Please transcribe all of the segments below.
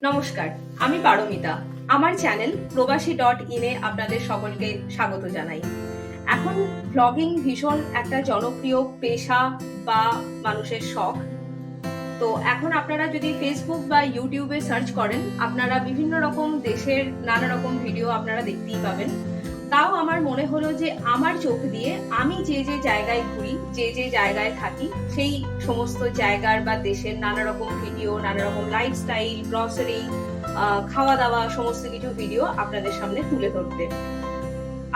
নমস্কার, আমি পারমিতা। আমার চ্যানেল probashi.in এ আপনাদের সকলকে স্বাগত জানাই। এখন ব্লগিং ভীষণ একটা জনপ্রিয় পেশা বা মানুষের শখ। তো এখন আপনারা যদি ফেসবুক বা ইউটিউবে সার্চ করেন, আপনারা বিভিন্ন রকম দেশের নানা রকম ভিডিও আপনারা দেখতেই পাবেন। তাও আমার মনে হলো যে আমার চোখ দিয়ে আমি যে যে জায়গায় ঘুরি, যে যে জায়গায় থাকি, সেই সমস্ত জায়গার বা দেশের নানা রকম ভিডিও, নানা রকম লাইফস্টাইল, গ্রসারি, খাওয়া দাওয়া, সমস্ত কিছু ভিডিও আপনাদের সামনে তুলে ধরতে।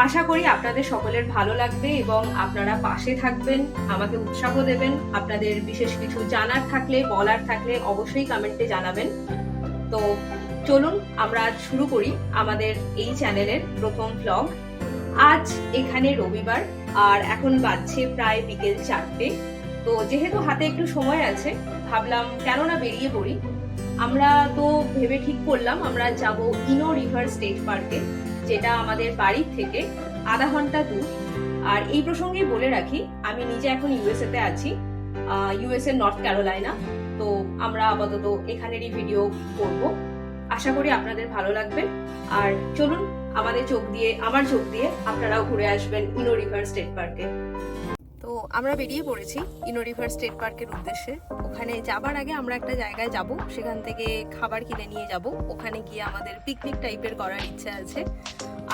আশা করি আপনাদের সকলের ভালো লাগবে এবং আপনারা পাশে থাকবেন, আমাকে উৎসাহ দেবেন। আপনাদের বিশেষ কিছু জানার থাকলে, বলার থাকলে অবশ্যই কমেন্টে জানাবেন। তো চলুন আমরা আজ শুরু করি আমাদের এই চ্যানেলের প্রথম ব্লগ। আজ এখানে রবিবার আর এখন বাজছে প্রায় বিকেল 4টে। তো যেহেতু হাতে একটু সময় আছে, ভাবলাম কেননা বেরিয়ে পড়ি। আমরা তো ভেবে ঠিক করলাম আমরা যাব ইনো রিভার স্টেট পার্কে, যেটা আমাদের বাড়ির থেকে আধা ঘন্টা দূর। আর এই প্রসঙ্গে বলে রাখি, আমি নিজে এখন ইউএসএ তে আছি, ইউএসএ নর্থ ক্যারোলাইনা। তো আমরা আপাতত এখানেরই ভিডিও করব। আশা করি আপনাদের ভালো লাগবে। আর চলুন আমার চোখ দিয়ে আপনারাও ঘুরে আসবেন ইনো রিভার স্টেট পার্কে। তো আমরা বেরিয়ে পড়েছি ইনো রিভার স্টেট পার্কের উদ্দেশ্যে। ওখানে যাবার আগে আমরা একটা জায়গায় যাব, সেখান থেকে খাবার কিনে নিয়ে যাব। ওখানে গিয়ে আমাদের পিকনিক টাইপের করার ইচ্ছা আছে।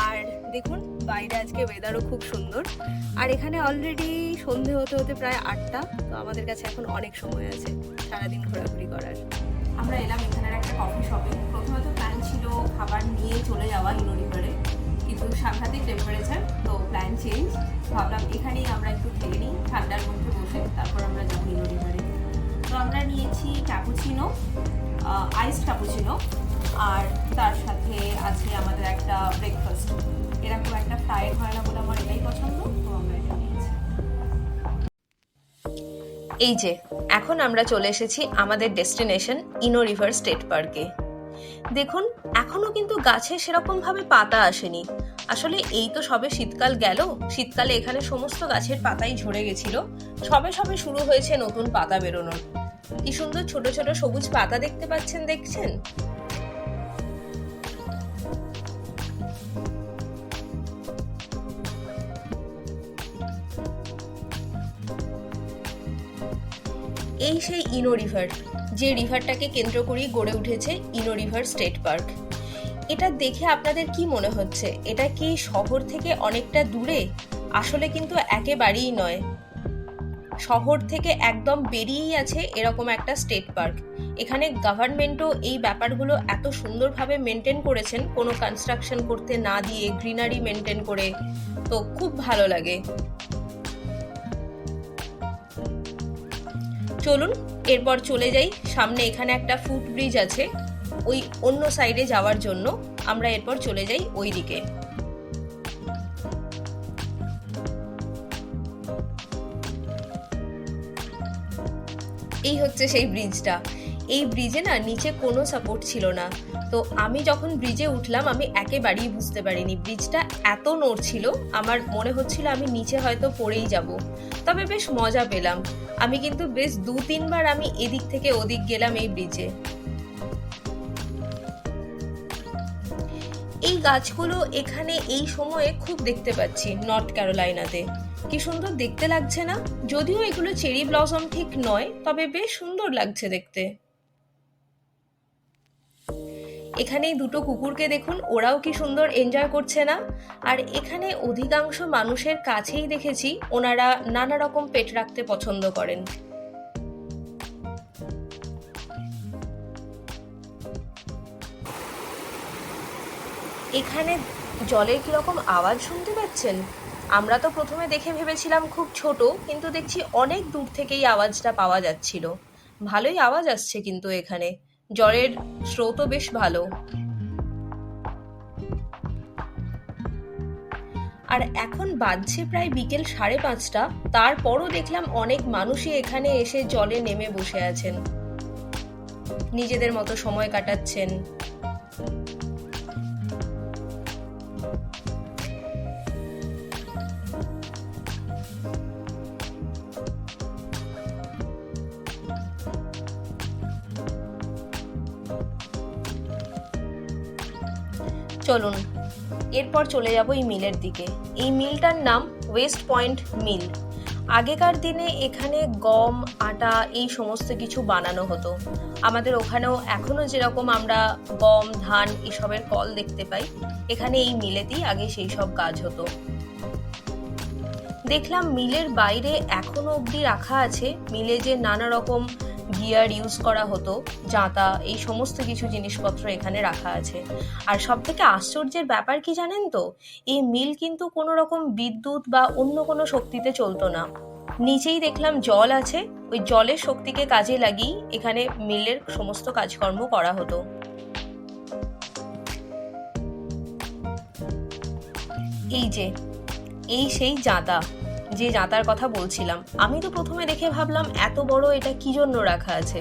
আর দেখুন বাইরে আজকে ওয়েদারও খুব সুন্দর। আর এখানে অলরেডি সন্ধে হতে হতে প্রায় 8টা। তো আমাদের কাছে এখন অনেক সময় আছে সারাদিন ঘোরাঘুরি করার। আমরা এলাম এখানের একটা কফি শপে। প্রথমে তো প্ল্যান ছিল খাবার নিয়ে চলে যাওয়া ইনো রিভারে, কিন্তু সাংঘাতিক টেম্পারেচার, তো প্ল্যান চেঞ্জ। ভাবলাম এখানেই আমরা একটু খেয়ে নিই ঠান্ডার মধ্যে বসে, তারপর আমরা যাবো ইনো রিভারে। তো আমরা নিয়েছি ক্যাপুচিনো, আইসড ক্যাপুচিনো, আর তার সাথে আছে আমাদের একটা ব্রেকফাস্ট। এরকম একটা ফ্রাইড হয় না বলে আমার এটাই পছন্দ, তো আমরা এটা নিয়েছি। এই যে এখন আমরা চলে এসেছি আমাদের ডেস্টিনেশন ইনো রিভার স্টেট পার্কে। দেখুন এখনো কিন্তু গাছে সেরকম ভাবে পাতা আসেনি। আসলে এই তো সবে শীতকাল গেল, শীতকালে এখানে সমস্ত গাছের পাতাই ঝরে গেছিল। সবে সবে শুরু হয়েছে নতুন পাতা বেরোনোর। কি সুন্দর ছোট ছোট সবুজ পাতা দেখতে পাচ্ছেন, দেখছেন? এই সেই ইনো রিভার, যে রিভারটাকে কেন্দ্র করেই গড়ে উঠেছে ইনো রিভার স্টেট পার্ক। এটা দেখে আপনাদের কি মনে হচ্ছে? এটা কি শহর থেকে অনেকটা দূরে? আসলে কিন্তু একেবারেই নয়। শহর থেকে একদম বেরিয়েই আছে এরকম একটা স্টেট পার্ক। এখানে গভর্নমেন্টও এই ব্যাপারগুলো এত সুন্দরভাবে মেনটেন করেছেন, কোনো কনস্ট্রাকশন করতে না দিয়ে গ্রিনারি মেনটেন করে। তো খুব ভালো লাগে। চলুন এরপর চলে যাই সামনে। এখানে একটা ফুট ব্রিজ আছে, ওই অন্য সাইডে যাওয়ার জন্য আমরা এরপর চলে যাই ওই দিকে। এই হচ্ছে সেই ব্রিজটা। এই ব্রিজে না নিচে কোনো সাপোর্ট ছিল না। তো আমি যখন ব্রিজে উঠলাম আমি একেবারেই বুঝতে পারিনি, ব্রিজটা এত নড়ছিল, আমার মনে হচ্ছিল আমি নিচে হয়তো পড়েই যাব। তবে বেশ মজা পেলাম। আমি কিন্তু বেশ 2-3 বার আমি এদিক থেকে ওদিক গেলাম এই ব্রিজে। এই গাছগুলো এখানে এই সময়ে খুব দেখতে পাচ্ছি নর্থ ক্যারোলাইনাতে। কি সুন্দর দেখতে লাগছে না? যদিও এগুলো চেরি ব্লসম ঠিক নয়, তবে বেশ সুন্দর লাগছে দেখতে। এখানে দুটো কুকুরকে দেখুন, ওরাও কি সুন্দর এনজয় করছে না? আর এখানে অধিকাংশ মানুষের কাছেই দেখেছি ওনারা নানা রকম পেট রাখতে পছন্দ করেন। এখানে জলের কিরকম আওয়াজ শুনতে পাচ্ছেন? আমরা তো প্রথমে দেখে ভেবেছিলাম খুব ছোট, কিন্তু দেখছি অনেক দূর থেকেই আওয়াজটা পাওয়া যাচ্ছিল। ভালোই আওয়াজ আসছে কিন্তু এখানে জলের স্রোতও বেশ ভালো। আর এখন বাজছে প্রায় বিকেল 5:30। তারপরও দেখলাম অনেক মানুষই এখানে এসে জলে নেমে বসে আছেন, নিজেদের মতো সময় কাটাচ্ছেন। চলুন এরপর চলে যাব এই মিলের দিকে। এই মিলটার নাম ওয়েস্ট পয়েন্ট মিল। আগেকার দিনে এখানে গম, আটা এই সমস্ত কিছু বানানো হতো। আমাদের ওখানেও এখনো যেরকম আমরা গম, ধান এসবের কল দেখতে পাই, এখানে এই মিলেতেই আগে সেই সব কাজ হতো। দেখলাম মিলের বাইরে এখনো অবধি রাখা আছে মিলে যে নানা রকম গিয়ার ইউজ করা হতো, জাঁতা, এই সমস্ত কিছু জিনিসপত্র এখানে রাখা আছে। আর সব থেকে আশ্চর্যের ব্যাপার কি জানেন তো, এই মিল কিন্তু কোনো রকম বিদ্যুৎ বা অন্য কোনো শক্তিতে চলতো না। নিচেই দেখলাম জল আছে, ওই জলের শক্তিকে কাজে লাগিয়ে এখানে মিলের সমস্ত কাজকর্ম করা হতো। এই সেই জাঁতা, যে জাঁতার কথা বলছিলাম। আমি তো প্রথমে দেখে ভাবলাম এত বড় এটা কি জন্য রাখা আছে,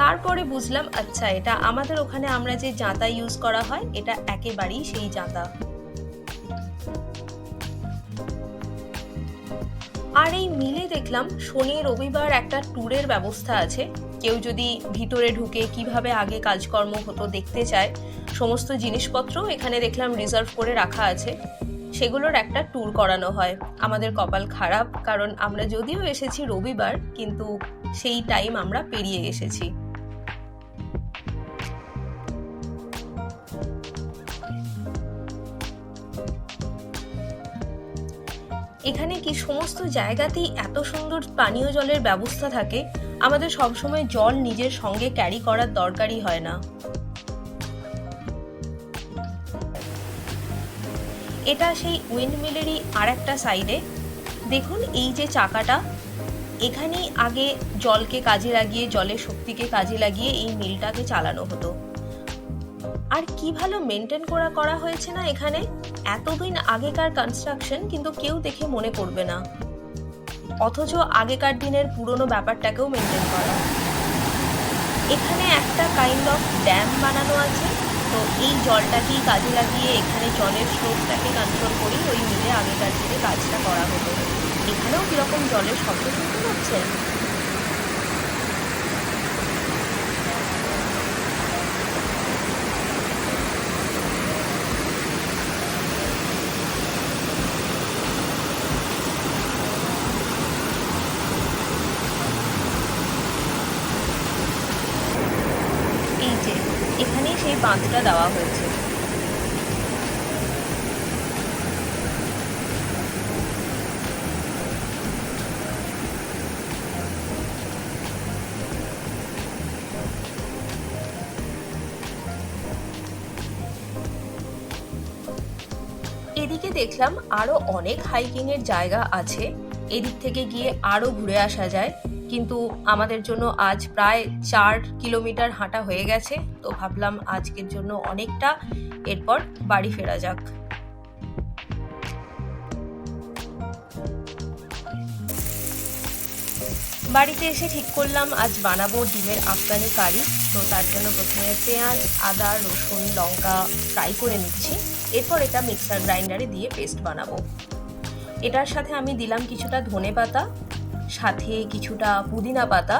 তারপরে বুঝলাম আচ্ছা এটা আমাদের ওখানে আমরা যে জাঁতা ইউজ করা হয় এটা একেবারেই সেই জাঁতা। আর এই মিলে দেখলাম শনি রবিবার একটা ট্যুরের ব্যবস্থা আছে। কেউ যদি ভিতরে ঢুকে কিভাবে আগে কাজকর্ম হতো দেখতে চায়, সমস্ত জিনিসপত্র এখানে দেখলাম রিজার্ভ করে রাখা আছে, সেগুলোর একটা ট্যুর করানো হয়। আমাদের কপাল খারাপ, কারণ আমরা যদিও এসেছি রবিবার, কিন্তু সেই টাইম আমরা পেরিয়ে এসেছি। এখানে কি সমস্ত জায়গাতেই এত সুন্দর পানীয় জলের ব্যবস্থা থাকে, আমাদের সবসময় জল নিজের সঙ্গে ক্যারি করার দরকারই হয় না। এটা সেই উইন্ডমিলেরই আর একটা সাইডে। দেখুন এই যে চাকাটা, এখানেই আগে জলকে কাজে লাগিয়ে, জলের শক্তিকে কাজে লাগিয়ে এই মিলটাকে চালানো হতো। আর কি ভালো মেনটেন করা হয়েছে না এখানে। এতদিন আগেকার কনস্ট্রাকশন, কিন্তু কেউ দেখে মনে করবে না, অথচ আগেকার দিনের পুরনো ব্যাপারটাকেও মেনটেন করা। এখানে একটা কাইন্ড অফ ড্যাম বানানো আছে, তো এই জলটাকেই কাজে লাগিয়ে এখানে জলের স্রোতটাকে কন্ট্রোল করেই ওই মিলে আগেকার দিনে কাজটা করা হতো। এখানেও কিরকম জলের শব্দ শুনতে পাচ্ছেন। এই যে এখানেই সেই বাঁধটা দেওয়া হয়েছে। এদিকে দেখলাম আরো অনেক হাইকিং এর জায়গা আছে, এদিক থেকে গিয়ে আরো ঘুরে আসা যায়, কিন্তু আমাদের জন্য আজ প্রায় 4 কিলোমিটার হাঁটা হয়ে গেছে, তো ভাবলাম আজকের জন্য অনেকটা, এরপর বাড়ি ফেরা যাক। বাড়িতে এসে ঠিক করলাম আজ বানাবো ডিমের আফগানি কারি। তো তার জন্য প্রথমে পেঁয়াজ, আদা, রসুন, লঙ্কা ফ্রাই করে নিচ্ছি, এরপর এটা মিক্সার গ্রাইন্ডারে দিয়ে পেস্ট বানাবো। এটার সাথে আমি দিলাম কিছুটা ধনে পাতা, সাথে কিছুটা পুদিনা পাতা,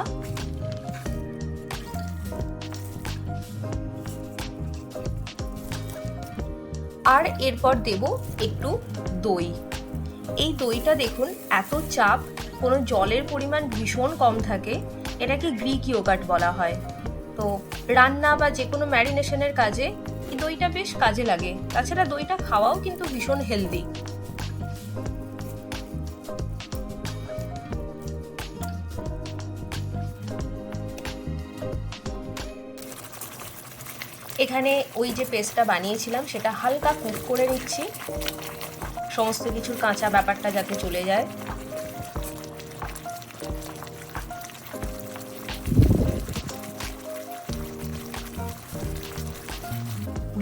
আর এরপর দেব একটু দই। এই দইটা দেখুন এত চাপ, কোনো জলের পরিমাণ ভীষণ কম থাকে, এটাকে গ্রিক ইয়োগার্ট বলা হয়। তো রান্না বা যে কোনো ম্যারিনেশনের কাজে এই দইটা বেশ কাজে লাগে। তাছাড়া দইটা খাওয়াও কিন্তু ভীষণ হেলদি। এখানে ওই যে পেস্টটা বানিয়েছিলাম সেটা হালকা কুক করে নিচ্ছি, সমস্ত কিছুর কাঁচা ব্যাপারটা যাতে চলে যায়।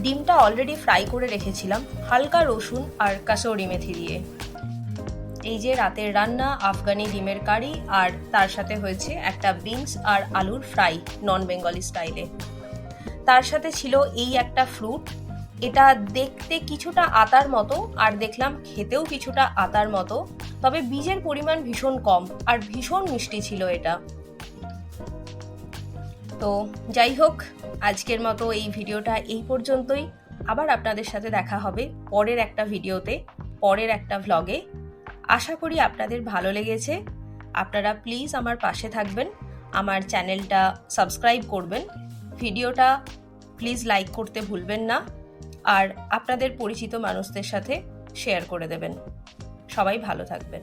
ডিমটা অলরেডি ফ্রাই করে রেখেছিলাম হালকা রসুন আর কাসুরি মেথি দিয়ে। এই যে রাতের রান্না আফগানি ডিমের কারি, আর তার সাথে হয়েছে একটা বিনস আর আলুর ফ্রাই নন বেঙ্গলি স্টাইলে। তার সাথে ছিল এই একটা ফ্রুট, এটা দেখতে কিছুটা আতার মতো, আর দেখলাম খেতেও কিছুটা আতার মতো, তবে বীজের পরিমাণ ভীষণ কম আর ভীষণ মিষ্টি ছিল এটা। তো যাই হোক, আজকের মতো এই ভিডিওটা এই পর্যন্তই। আবার আপনাদের সাথে দেখা হবে পরের একটা ভিডিওতে, পরের একটা ভ্লগে। আশা করি আপনাদের ভালো লেগেছে। আপনারা প্লিজ আমার পাশে থাকবেন, আমার চ্যানেলটা সাবস্ক্রাইব করবেন, ভিডিওটা প্লিজ লাইক করতে ভুলবেন না, আর আপনাদের পরিচিত মানুষদের সাথে শেয়ার করে দেবেন। সবাই ভালো থাকবেন।